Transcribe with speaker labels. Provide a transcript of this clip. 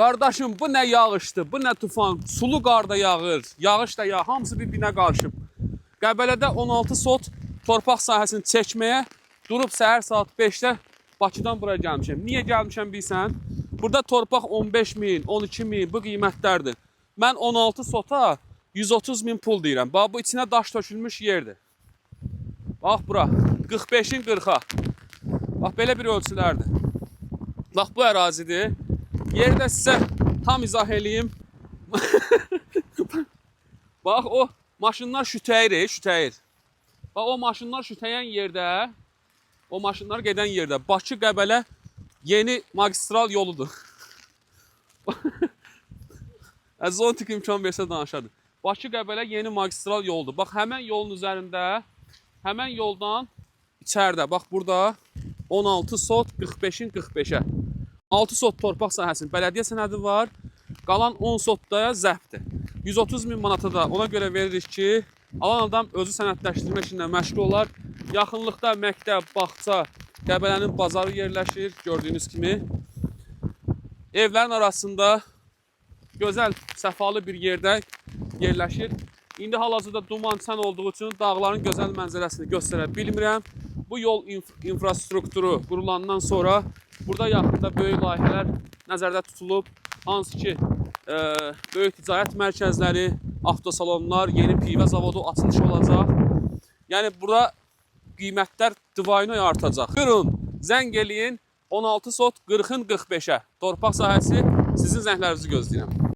Speaker 1: Qardaşım, bu nə yağışdır, bu nə tufan, sulu qar da yağır, yağış da yağır, hamısı bir-birinə qarışıb. Qəbələdə 16 sot torpaq sahəsini çəkməyə durub səhər saat 5-də Bakıdan buraya gəlmişəm. Niyə gəlmişəm bilsən? Burada torpaq 15 min, 12 min bu qiymətlərdir. Mən 16 sota 130 min pul deyirəm. Bax, bu içinə daş tökülmüş yerdir. Bax, bura, 45-in 40-a. Bax, belə bir ölçülərdir. Bax, bu ərazidir. Yerdə sizə tam izah eləyim. Bax, o maşınlar şütəyir. Bax, o maşınlar şütəyən yerdə, o maşınlar gedən yerdə Bakı-Qəbələ yeni magistral yoludur. Zontik imkan versə danışadır. Bakı-Qəbələ yeni magistral yoludur. Bax, həmən yolun üzərində, həmən yoldan içəridə, bax, burada 16 sot 45-in 45-ə. 6 sot torpaq sahəsinin bələdiyyə sənədi var. Qalan 10 sot da zəbdir. 130 min manata da ona görə veririk ki, alan adam özü sənədləşdirmə işində məşğul olar. Yaxınlıqda məktəb, bağça, Qəbələnin bazarı yerləşir, gördüyünüz kimi. Evlərin arasında gözəl, səfalı bir yerdə yerləşir. İndi hal-hazırda duman çən olduğu üçün dağların gözəl mənzərəsini göstərə bilmirəm. Bu yol infrastrukturu qurulandan sonra burada yaxında böyük layihələr nəzərdə tutulub. Hansı ki, böyük ticarət mərkəzləri, avtosalonlar, yeni pivə zavodu açılışı olacaq. Yəni, burada qiymətlər divaynoy artacaq. Qırın, zəng eləyin, 16 sot 40-ın 45-ə. Torpaq sahəsi sizin zənglərinizi gözləyirəm.